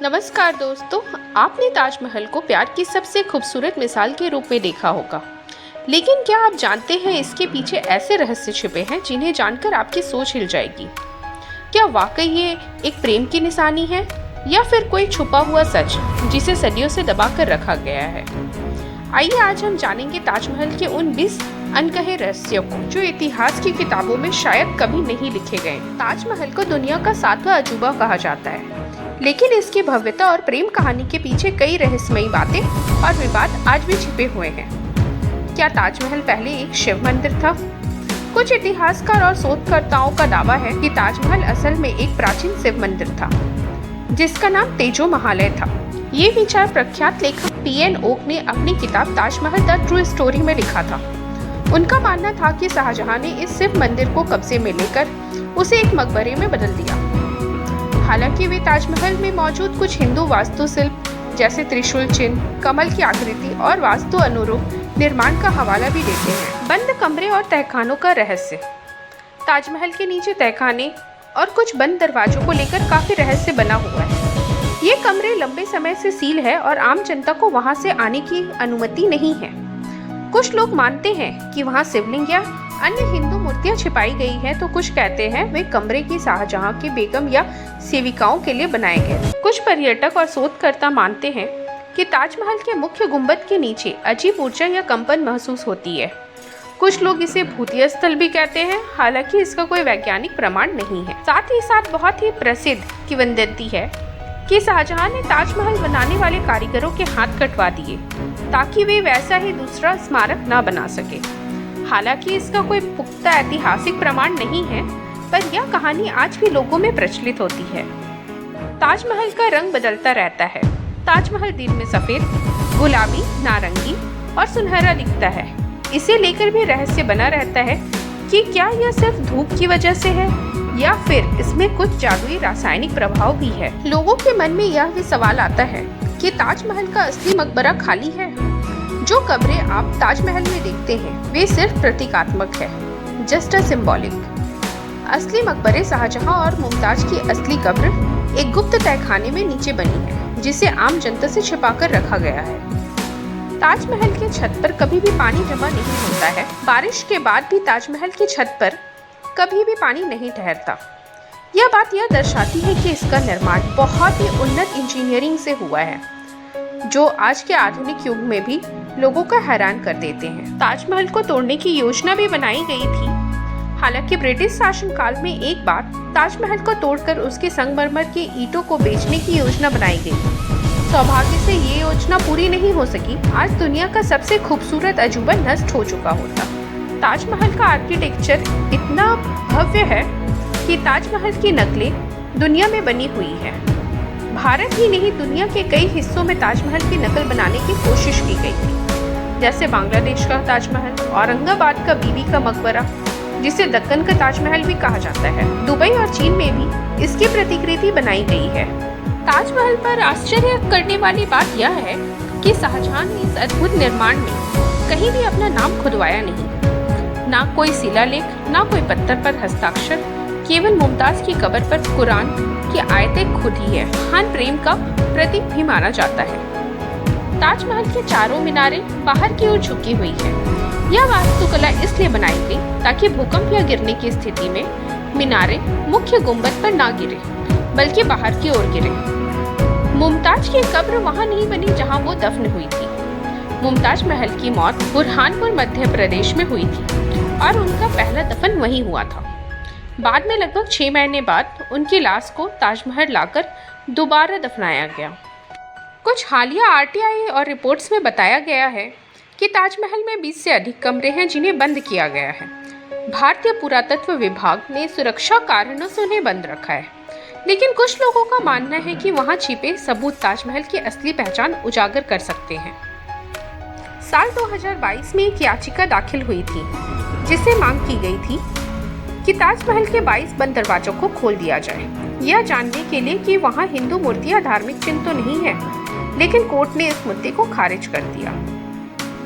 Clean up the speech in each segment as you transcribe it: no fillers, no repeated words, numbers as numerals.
नमस्कार दोस्तों, आपने ताजमहल को प्यार की सबसे खूबसूरत मिसाल के रूप में देखा होगा, लेकिन क्या आप जानते हैं इसके पीछे ऐसे रहस्य छिपे हैं जिन्हें जानकर आपकी सोच हिल जाएगी। क्या वाकई ये एक प्रेम की निशानी है या फिर कोई छुपा हुआ सच जिसे सदियों से दबा कर रखा गया है। आइए आज हम जानेंगे ताजमहल के उन 20 अनकहे रहस्यों को जो इतिहास की किताबों में शायद कभी नहीं लिखे गए। ताजमहल को दुनिया का 7वां अजूबा कहा जाता है, लेकिन इसकी भव्यता और प्रेम कहानी के पीछे कई रहस्यमयी बातें और विवाद आज भी छिपे हुए हैं। क्या ताजमहल पहले एक शिव मंदिर था? कुछ इतिहासकार और शोधकर्ताओं का दावा है कि ताजमहल असल में एक प्राचीन शिव मंदिर था जिसका नाम तेजो महालय था। ये विचार प्रख्यात लेखक पीएन ओक ने अपनी किताब ताजमहल द ट्रू स्टोरी में लिखा था। उनका मानना था कि शाहजहां ने इस शिव मंदिर को कब्जे में लेकर उसे एक मकबरे में बदल दिया। हालांकि वे ताजमहल में मौजूद कुछ हिंदू वास्तुशिल्प जैसे त्रिशूल चिन्ह, कमल की आकृति और वास्तु अनुरूप निर्माण का हवाला भी देते हैं। बंद कमरे और तहखानों का रहस्य। ताजमहल के नीचे तहखाने और कुछ बंद दरवाजों को लेकर काफी रहस्य बना हुआ है। ये कमरे लंबे समय से सील है और आम जनता को वहां से आने की अनुमति नहीं है। कुछ लोग मानते हैं कि वहां शिवलिंग या अन्य हिंदू मूर्तियां छिपाई गई हैं, तो कुछ कहते हैं वे कमरे की शाहजहां की बेगम या सेविकाओं के लिए बनाए गए। कुछ पर्यटक और शोधकर्ता मानते हैं कि ताजमहल के मुख्य गुंबद के नीचे अजीब ऊर्जा या कंपन महसूस होती है। कुछ लोग इसे भूतिया स्थल भी कहते हैं, हालांकि इसका कोई वैज्ञानिक प्रमाण नहीं है। साथ ही साथ बहुत ही प्रसिद्ध किंवदंती है कि शाहजहां ने ताजमहल बनाने वाले कारीगरों के हाथ कटवा दिए ताकि वे वैसा ही दूसरा स्मारक न बना सके। हालांकि इसका कोई पुख्ता ऐतिहासिक प्रमाण नहीं है, पर यह कहानी आज भी लोगों में प्रचलित होती है। ताजमहल का रंग बदलता रहता है। ताजमहल दिन में सफेद, गुलाबी, नारंगी और सुनहरा दिखता है। इसे लेकर भी रहस्य बना रहता है कि क्या यह सिर्फ धूप की वजह से है या फिर इसमें कुछ जादुई रासायनिक प्रभाव भी है। लोगों के मन में यह भी सवाल आता है कि ताजमहल का असली मकबरा खाली है। जो कब्रें आप ताजमहल में देखते हैं वे सिर्फ प्रतीकात्मक है, जस्ट अ सिंबॉलिक। असली मकबरे शाहजहां और मुमताज की असली कब्र एक गुप्त तहखाने में नीचे बनी है, जिसे आम जनता से छिपाकर रखा गया है। ताजमहल के छत पर कभी भी पानी जमा नहीं होता है। बारिश के बाद भी ताजमहल की छत पर कभी भी पानी नहीं ठहरता। यह बात यह दर्शाती है कि इसका निर्माण बहुत ही उन्नत इंजीनियरिंग से हुआ है, जो आज के आधुनिक युग में भी लोगों को हैरान कर देते हैं। ताजमहल को तोड़ने की योजना भी बनाई गई थी। हालांकि ब्रिटिश शासनकाल में एक बार ताजमहल को तोड़कर उसके संगमरमर के ईंटों को बेचने की योजना बनाई गई। सौभाग्य से ये योजना पूरी नहीं हो सकी। आज दुनिया का सबसे खूबसूरत अजूबा नष्ट हो चुका होता। ताजमहल का आर्किटेक्चर इतना भव्य है कि ताजमहल की नकलें दुनिया में बनी हुई है। भारत ही नहीं, दुनिया के कई हिस्सों में ताजमहल की नकल बनाने की कोशिश की गई थी, जैसे बांग्लादेश का ताजमहल, औरंगाबाद का बीबी का मकबरा जिसे दक्कन का ताजमहल भी कहा जाता है। दुबई और चीन में भी इसकी प्रतिकृति बनाई गई है। ताजमहल पर आश्चर्य करने वाली बात यह है कि शाहजहां ने इस अद्भुत निर्माण में कहीं भी अपना नाम खुदवाया नहीं। ना कोई शिलालेख, ना कोई पत्थर पर हस्ताक्षर, केवल मुमताज की कब्र पर कुरान की आयतें खुद ही है। महान प्रेम का प्रतीक भी माना जाता है। ताजमहल के चारों मीनारें बाहर की ओर झुकी हुई है। यह वास्तुकला इसलिए बनाई गई ताकि भूकंप या गिरने की स्थिति में मीनारें मुख्य गुंबद पर ना गिरे, बल्कि बाहर की ओर गिरे। मुमताज की कब्र वहां नहीं बनी जहां वो दफन हुई थी। मुमताज महल की मौत बुरहानपुर मध्य प्रदेश में हुई थी और उनका पहला दफन वहीं हुआ था। बाद में लगभग 6 महीने बाद उनकी लाश को ताजमहल लाकर दोबारा दफनाया गया। कुछ हालिया आरटीआई और रिपोर्ट्स में बताया गया है कि ताजमहल में 20 से अधिक कमरे हैं जिन्हें बंद किया गया है। भारतीय पुरातत्व विभाग ने सुरक्षा कारणों से उन्हें बंद रखा है, लेकिन कुछ लोगों का मानना है कि वहां छिपे सबूत ताजमहल की असली पहचान उजागर कर सकते हैं। साल 2022 में एक याचिका दाखिल हुई थी जिससे मांग की गई थी कि ताजमहल के 22 बंद दरवाजों को खोल दिया जाए, यह जानने के लिए कि वहां हिंदू मूर्तियां धार्मिक चिन्ह तो नहीं है। लेकिन कोर्ट ने इस मुद्दे को खारिज कर दिया।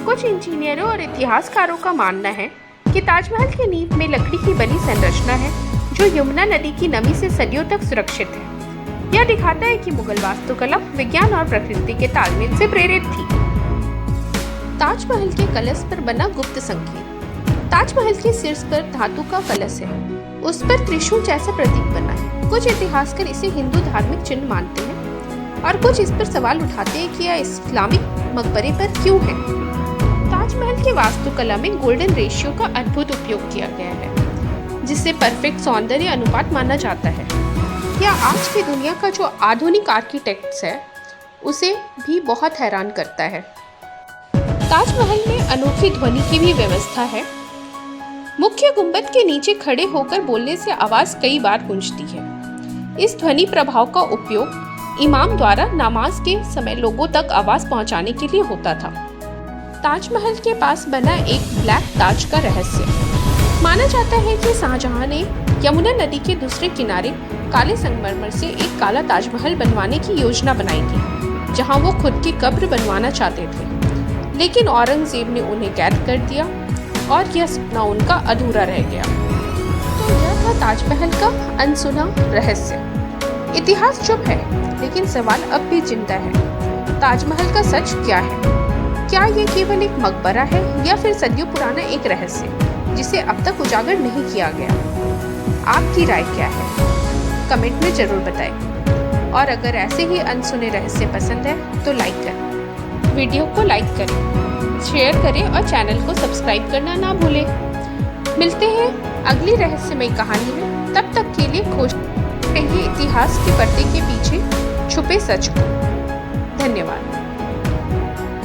कुछ इंजीनियरों और इतिहासकारों का मानना है कि ताजमहल की नींव में लकड़ी की बनी संरचना है जो यमुना नदी की नमी से सदियों तक सुरक्षित है। यह दिखाता है कि मुगल वास्तुकला विज्ञान और प्रकृति के तालमेल से प्रेरित थी। ताजमहल के कलश पर बना गुप्त संकेत। ताजमहल के शीर्ष पर धातु का कलश है, उस पर त्रिशूल जैसा प्रतीक बना है। कुछ इतिहासकार इसे हिंदू धार्मिक चिन्ह मानते हैं और कुछ इस पर सवाल उठाते हैं कि यह इस्लामिक मकबरे पर क्यों है। ताजमहल की वास्तुकला में गोल्डन रेशियो का अद्भुत उपयोग किया गया है, जिसे परफेक्ट सौंदर्य अनुपात माना जाता है। यह आज की दुनिया का जो आधुनिक आर्किटेक्ट्स है उसे भी बहुत हैरान करता है। ताजमहल में अनोखी ध्वनि की भी व्यवस्था है। मुख्य गुंबद के नीचे खड़े होकर बोलने से आवाज कई बार गूंजती है। इस ध्वनि प्रभाव का उपयोग इमाम द्वारा नमाज के समय लोगों तक आवाज पहुंचाने के लिए होता था। ताजमहल के पास बना एक ब्लैक ताज का रहस्य। माना जाता है कि शाहजहां ने यमुना नदी के दूसरे किनारे काले संगमरमर से एक काला ताजमहल बनवाने की योजना बनाई थी, जहां वो खुद की कब्र बनवाना चाहते थे, लेकिन औरंगजेब ने उन्हें कैद कर दिया और यह सपना उनका अधूरा रह गया। तो यह था ताजमहल का अनसुना रहस्य। इतिहास चुप है, लेकिन सवाल अब भी जिंदा है। ताजमहल का सच क्या है? क्या ये केवल एक मकबरा है या फिर सदियों पुराना एक रहस्य जिसे अब तक उजागर नहीं किया गया? आपकी राय क्या है? कमेंट में जरूर बताएं। और अगर ऐसे ही अनसुने रहस्य पसंद है तो लाइक करें, वीडियो को लाइक करें, शेयर करें और चैनल को सब्सक्राइब करना ना भूलें। मिलते हैं अगली रहस्यमय कहानी में। तब तक के लिए खोजते रहिए इतिहास के पर्दे के पीछे छुपे सच को। धन्यवाद।